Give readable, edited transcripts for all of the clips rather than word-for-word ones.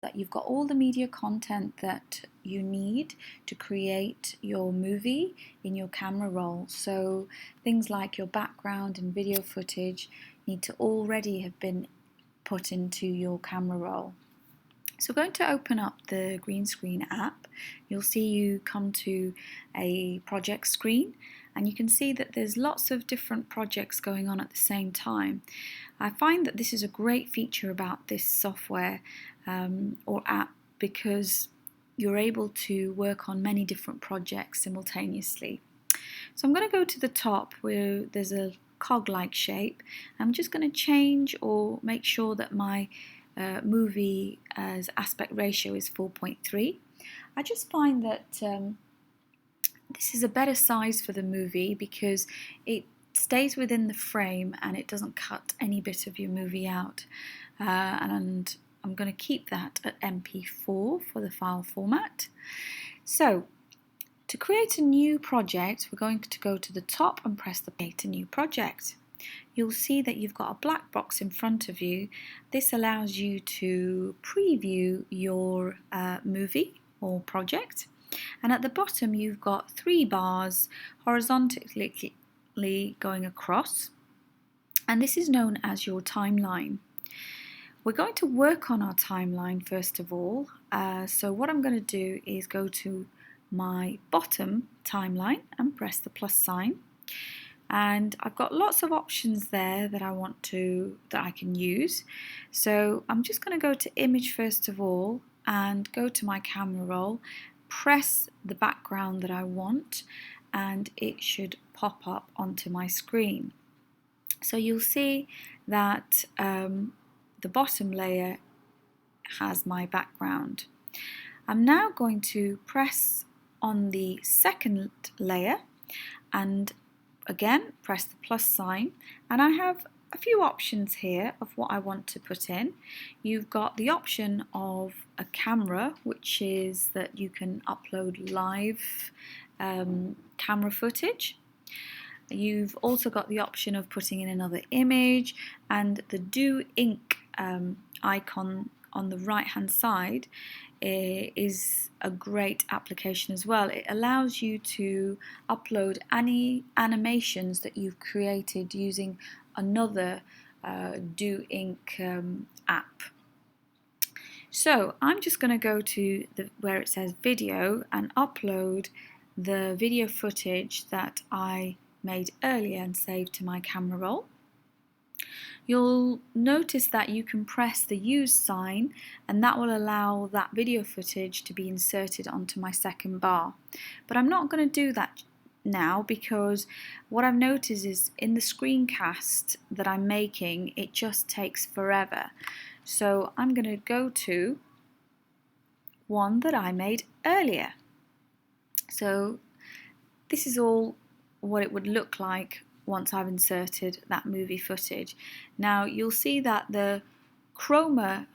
that you've got all the media content that you need to create your movie in your camera roll. So things like your background and video footage need to already have been put into your camera roll. So we're going to open up the green screen app. You'll see you come to a project screen, and you can see that there's lots of different projects going on at the same time. I find that this is a great feature about this software or app, because you're able to work on many different projects simultaneously. So I'm going to go to the top where there's a cog-like shape. I'm just going to change or make sure that my movie as aspect ratio is 4.3. I just find that this is a better size for the movie because it stays within the frame and it doesn't cut any bit of your movie out. And I'm going to keep that at MP4 for the file format. So to create a new project, we're going to go to the top and press the Create a New Project. You'll see that you've got a black box in front of you. This allows you to preview your movie or project. And at the bottom you've got 3 bars horizontally going across. And this is known as your timeline. We're going to work on our timeline first of all. So what I'm going to do is go to my bottom timeline and press the plus sign. And I've got lots of options there that I can use. So I'm just going to go to image first of all and go to my camera roll, press the background that I want, and it should pop up onto my screen. So you'll see that the bottom layer has my background. I'm now going to press on the second layer and again press the plus sign, and I have a few options here of what I want to put in. You've got the option of a camera, which is that you can upload live camera footage. You've also got the option of putting in another image, and the Do Ink icon on the right hand side is a great application as well. It allows you to upload any animations that you've created using another Do Ink app. So I'm just going to go to where it says video and upload the video footage that I made earlier and saved to my camera roll. You'll notice that you can press the use sign, and that will allow that video footage to be inserted onto my second bar. But I'm not going to do that now, because what I've noticed is in the screencast that I'm making, it just takes forever. So I'm going to go to one that I made earlier. So this is all what it would look like once I've inserted that movie footage. Now you'll see that the chroma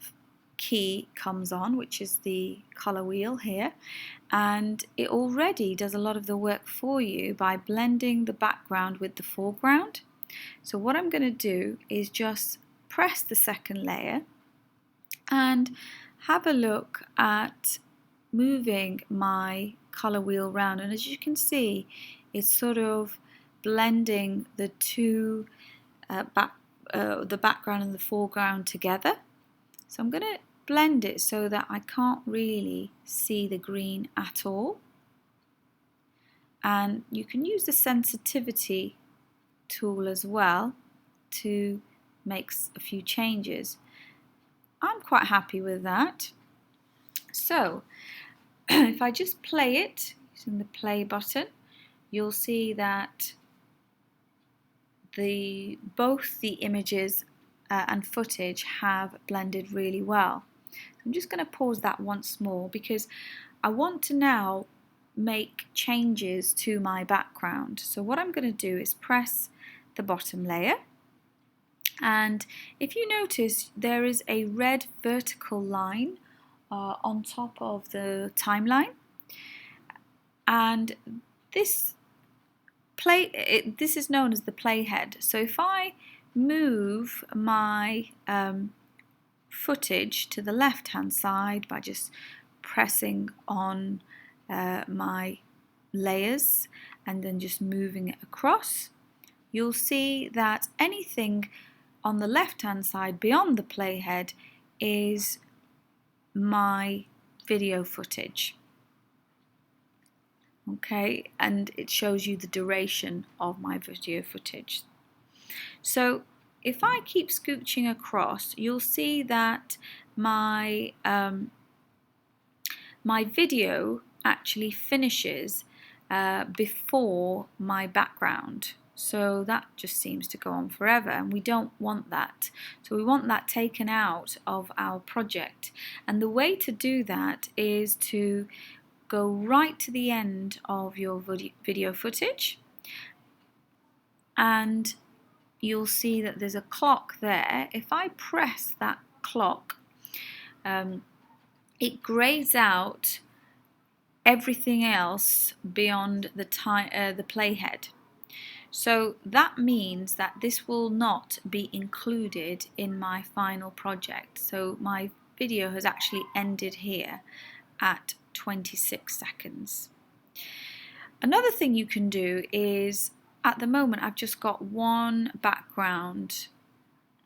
key comes on, which is the color wheel here, and it already does a lot of the work for you by blending the background with the foreground. So what I'm going to do is just press the second layer and have a look at moving my color wheel around, and as you can see, it's sort of blending the two the background and the foreground together. So I'm going to blend it so that I can't really see the green at all, and you can use the sensitivity tool as well to make a few changes. I'm quite happy with that. So if I just play it using the play button, you'll see that both the images and footage have blended really well. I'm just going to pause that once more because I want to now make changes to my background. So what I'm going to do is press the bottom layer, and if you notice, there is a red vertical line on top of the timeline, and this is known as the playhead. So if I move my footage to the left hand side by just pressing on my layers and then just moving it across, you'll see that anything on the left hand side beyond the playhead is my video footage. Okay, and it shows you the duration of my video footage. So if I keep scooching across, you'll see that my my video actually finishes before my background. So that just seems to go on forever, and we don't want that. So we want that taken out of our project. And the way to do that is to go right to the end of your video footage, and you'll see that there's a clock there. If I press that clock, it grays out everything else beyond the playhead. So that means that this will not be included in my final project. So my video has actually ended here at 26 seconds. Another thing you can do is, at the moment I've just got one background.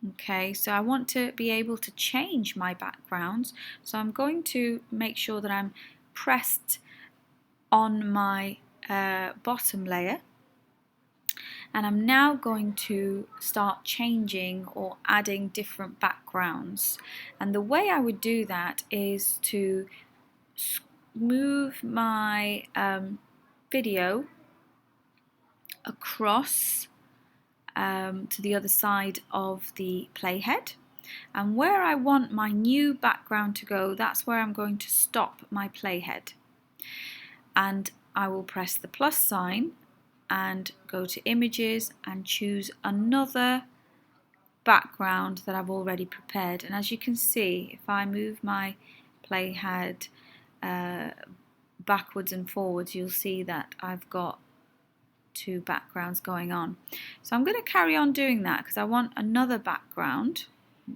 Okay, so I want to be able to change my backgrounds. So I'm going to make sure that I'm pressed on my bottom layer, and I'm now going to start changing or adding different backgrounds. And the way I would do that is to move my video across to the other side of the playhead, and where I want my new background to go, that's where I'm going to stop my playhead. And I will press the plus sign and go to images and choose another background that I've already prepared. And as you can see, if I move my playhead backwards and forwards, you'll see that I've got two backgrounds going on. So I'm going to carry on doing that because I want another background.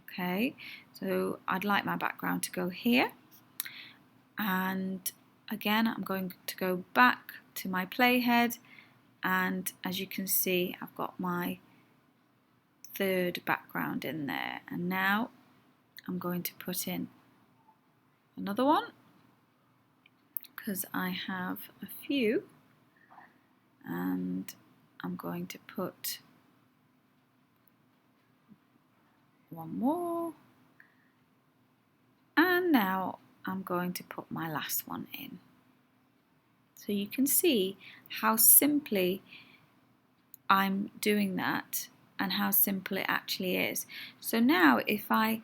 Okay, so I'd like my background to go here, and again I'm going to go back to my playhead, and as you can see I've got my third background in there. And now I'm going to put in another one because I have a few, and I'm going to put one more, and now I'm going to put my last one in. So you can see how simply I'm doing that and how simple it actually is. So now if I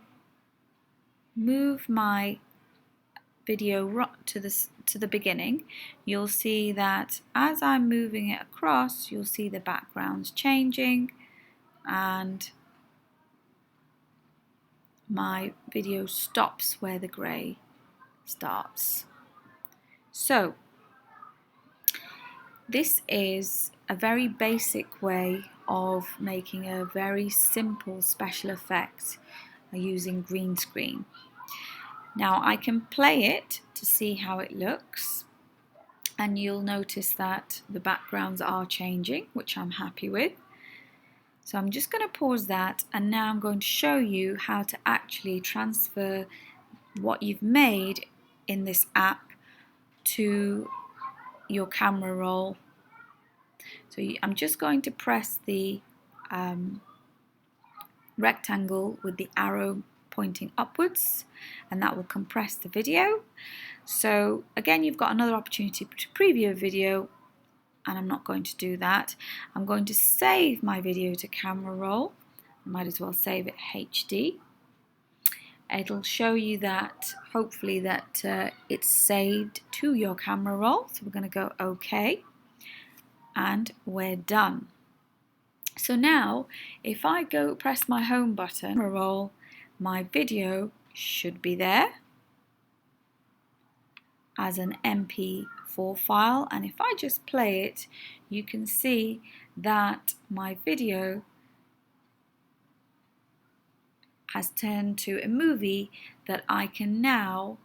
move my video to the beginning, you'll see that as I'm moving it across, you'll see the backgrounds changing and my video stops where the grey starts. So this is a very basic way of making a very simple special effect using green screen. Now I can play it to see how it looks, and you'll notice that the backgrounds are changing, which I'm happy with. So I'm just going to pause that, and now I'm going to show you how to actually transfer what you've made in this app to your camera roll. So I'm just going to press the rectangle with the arrow pointing upwards, and that will compress the video. So again, you've got another opportunity to preview a video, and I'm not going to do that. I'm going to save my video to camera roll. I might as well save it HD. It'll show you that, hopefully, that it's saved to your camera roll. So we're going to go OK, and we're done. So now if I go press my home button, camera roll, my video should be there as an MP4 file, and if I just play it, you can see that my video has turned to a movie that I can now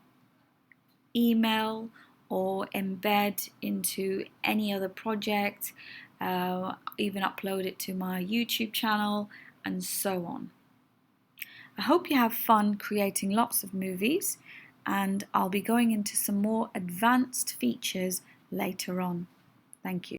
email or embed into any other project, even upload it to my YouTube channel, and so on. I hope you have fun creating lots of movies, and I'll be going into some more advanced features later on. Thank you.